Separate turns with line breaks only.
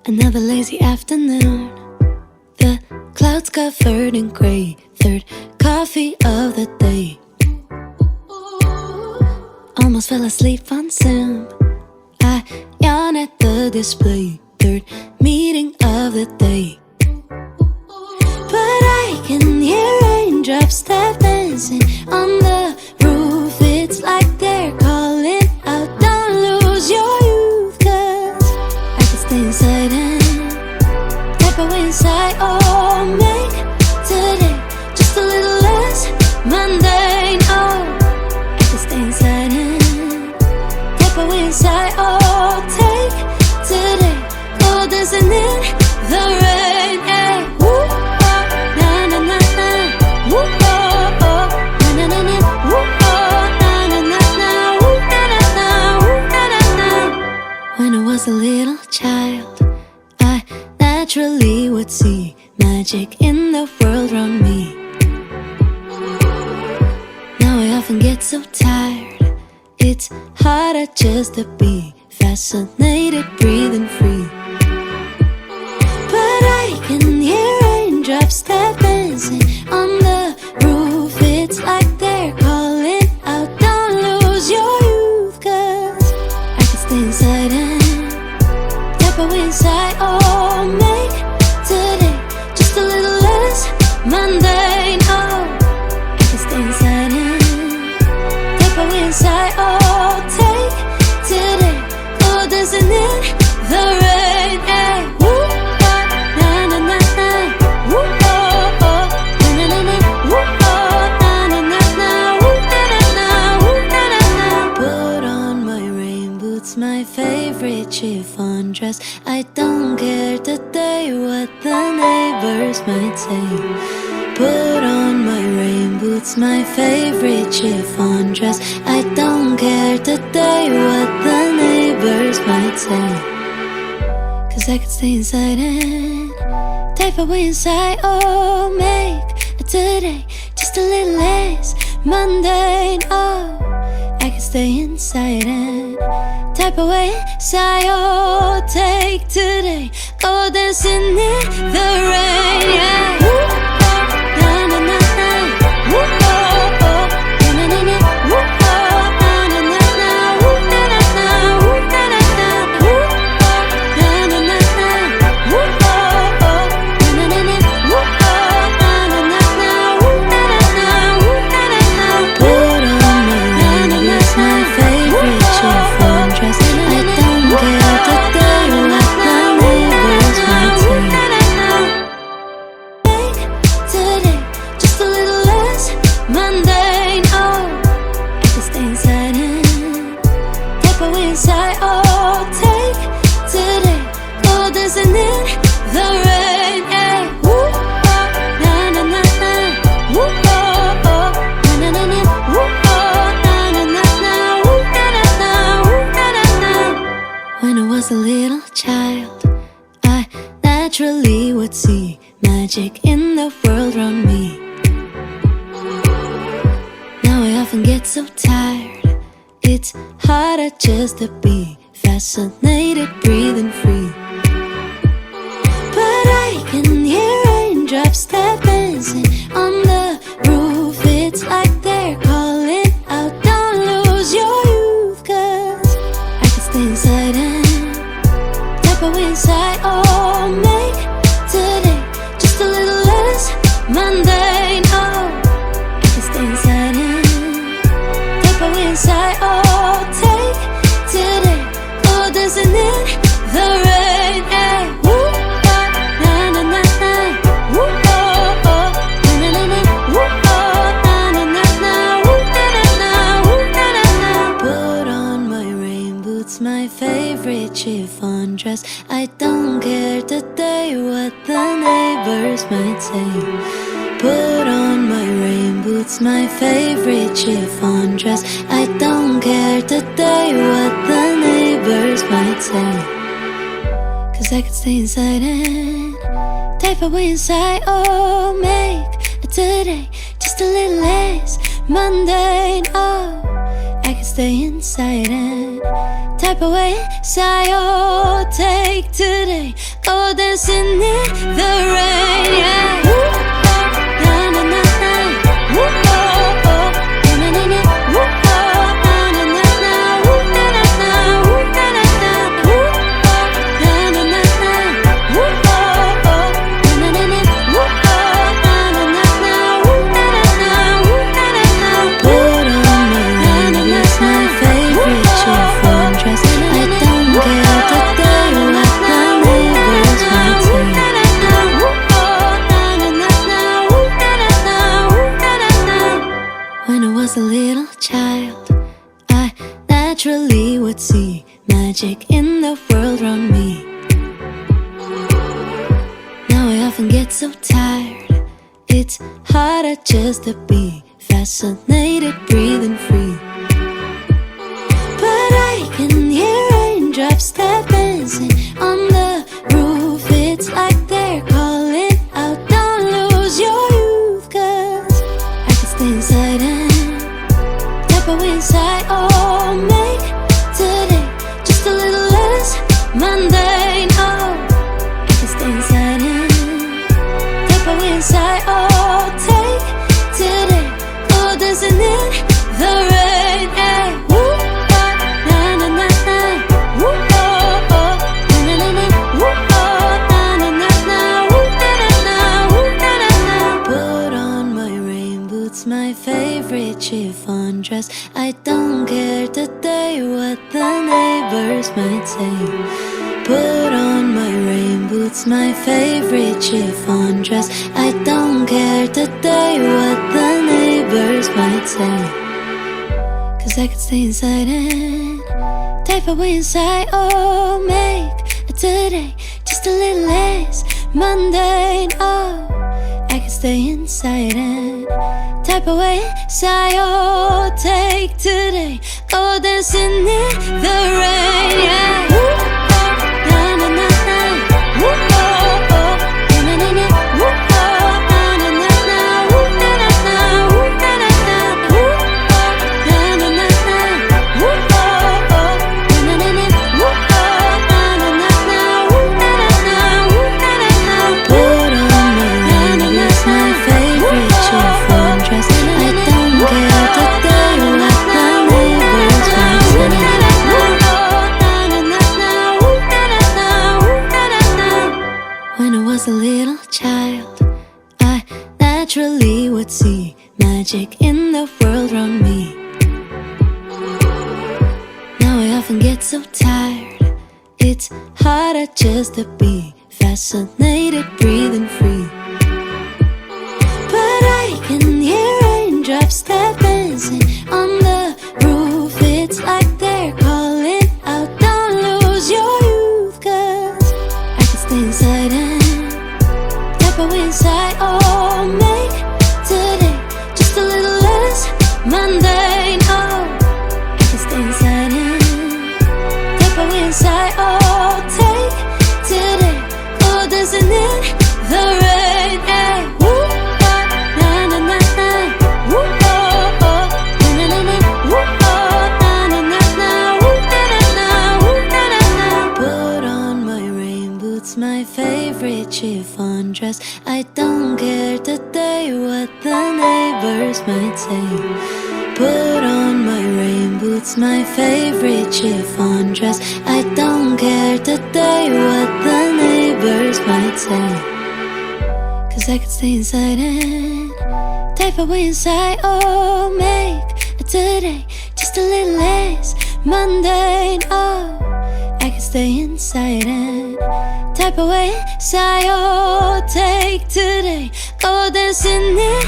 Another lazy afternoon. The clouds covered in gray. Third coffee of the day. Almost fell asleep on Zoom. I yawn at the display. Third meeting of the day. But I can hear raindrops tap dancing on the roof. It's like they're calling out, don't lose your youth. Cause I can stay inside and type away inside. Oh, make today just a little less mundane. Oh, I can stay inside and type away inside. Oh, take today, go dancing in the rain. Hey, woo, oh, na na na na. Woo, oh, oh, na na na na. Woo, oh, na na na na. Woo, na na na. Woo, na na na. When I was a little child, I naturally would see magic in the world around me. Now I often get so tired. It's harder just to be fascinated, breathing free. But I can hear raindrops tap dancing on the roof. It's like they're calling out, don't lose your youth. Cause I can stay inside and tap away inside. Oh, make today just a little less mundane. Oh, I can stay inside and tap away inside. Oh, take today, go dancing in the rain. Hey, woo, oh, na na na na. Woo, oh, oh, na na na na. Woo, oh, na na na na. Woo, na na na. Woo, na na na. Put on my rain boots, my favorite chiffon dress. I don't care today what the neighbors might say. Put on my rain boots, my favorite chiffon dress. I don't care today what the neighbors might say. Cause I could stay inside and type away inside. Oh, make today just a little less mundane. Oh, I can stay inside and type away inside. Oh, take today, go dancing in the rain. Yeah. Woo, oh, na na na na. Woo, oh, oh, na na na na. Woo, oh, na na na na. Woo, na na na. Woo, na na na. Woo, oh, na na na na. Woo, oh, oh, na na na na. Woo, oh, na na na na. Woo, na na na. Woo, na na na. Put on my rain boots, my favorite chiffon dress. I don't care today what the neighbors might say. Today, just a little less mundane. Oh, I can stay inside and tap away inside. Oh, take today, go dancing in the rain. Hey, woo, oh, na na na na. Woo, oh, oh, na na na na. Woo, oh, na na na na. Woo, na na na. Woo, na na na. When I was a little child, I naturally would see magic in the world around me. Now I often get so tired. It's harder just to be fascinated, breathing free. But I can hear raindrops tap dancing on the roof. It's like they're calling out, don't lose your youth. Cause I can stay inside and tap away inside. Oh, make today just a little less mundane. Oh, I can stay inside and tap away inside. Oh, take today, go dancing in the rain. Hey, woo, oh, na na na na. Woo, oh, oh, na na na na. Woo, oh, na na na na. Woo, na na na. Woo, na na na. Put on my rain boots, my favorite chiffon dress. I don't care today what the neighbors might say. Put on my rain boots, my favorite chiffon dress. I don't care today what the neighbors might say. Cause I could stay inside and type away inside. Oh, make today just a little less mundane. Oh, I can stay inside and type away inside. Oh, take today, today, go dancing in the rain, yeah. Na na na na, oh oh, na na na na, oh na na na na, oh na na na, oh na na na, na na na na, oh na na na, oh na na na, oh na na na, oh na na na. Put on my rain boots, my favorite chiffon dress. I don't care today what the neighbors might say. When I was a little child, I naturally would see magic in the world around me. Now I often get so tired, it's harder just to be fascinated, breathing free. But I can hear raindrops that dancing on the roof. It's like they're calling out, don't lose your youth, 'cause I can stay inside and tap away inside. Oh, make today just a little less mundane. Oh, I can stay inside and tap away inside. Oh, take today, go dancing in the rain, yeah. Woo, ah, na na na na, woo, oh oh, na na na na, woo, oh, na na na na, woo, na na na, woo, na na na. Put on my rain boots, my favorite chiffon dress. I don't care today what the neighbors might say. Put on my rain boots, my favorite chiffon dress. I don't care today what the neighbors might say. 'Cause I could stay inside and type away inside. Oh, make today just a little less mundane. Oh, I can stay inside and type away inside. Oh, take today, go dancing in the rain, yeah. Woo, na na na na, woo, oh oh, na na na, woo, oh, na na na na, woo, na na na, woo, na na na, woo, na na na na, woo, oh oh, na na na, woo, oh, na na na na, woo, na na na, woo, na na na. Put on my rain boots, my favorite chiffon dress. I don't care today what the neighbors might say. When I was a little child, I naturally would see magic in the world around me. Now I often get so tired, it's harder just to be fascinated, breathing free. But I can hear raindrops that dancing on the roof. It's like they're calling out, don't lose your youth, 'cause I can stay inside and tap away inside. Oh, make today just a little less mundane. Oh, I can stay inside and tap away inside. Oh, take today, go dancing in the rain, yeah. Woo, ah, na na na na, woo, oh oh, na na na na, woo, oh, na na na na, woo, na na na, woo, na na na. Put on my rain boots, my favorite chiffon dress. I don't care today what the neighbors might say. Put on my rain boots, my favorite chiffon dress. I don't care today what the neighbors might say. 'Cause I could stay inside and type away inside. Oh, make today just a little less mundane. Oh, I can stay inside and type away inside. Oh, take today, go dancing in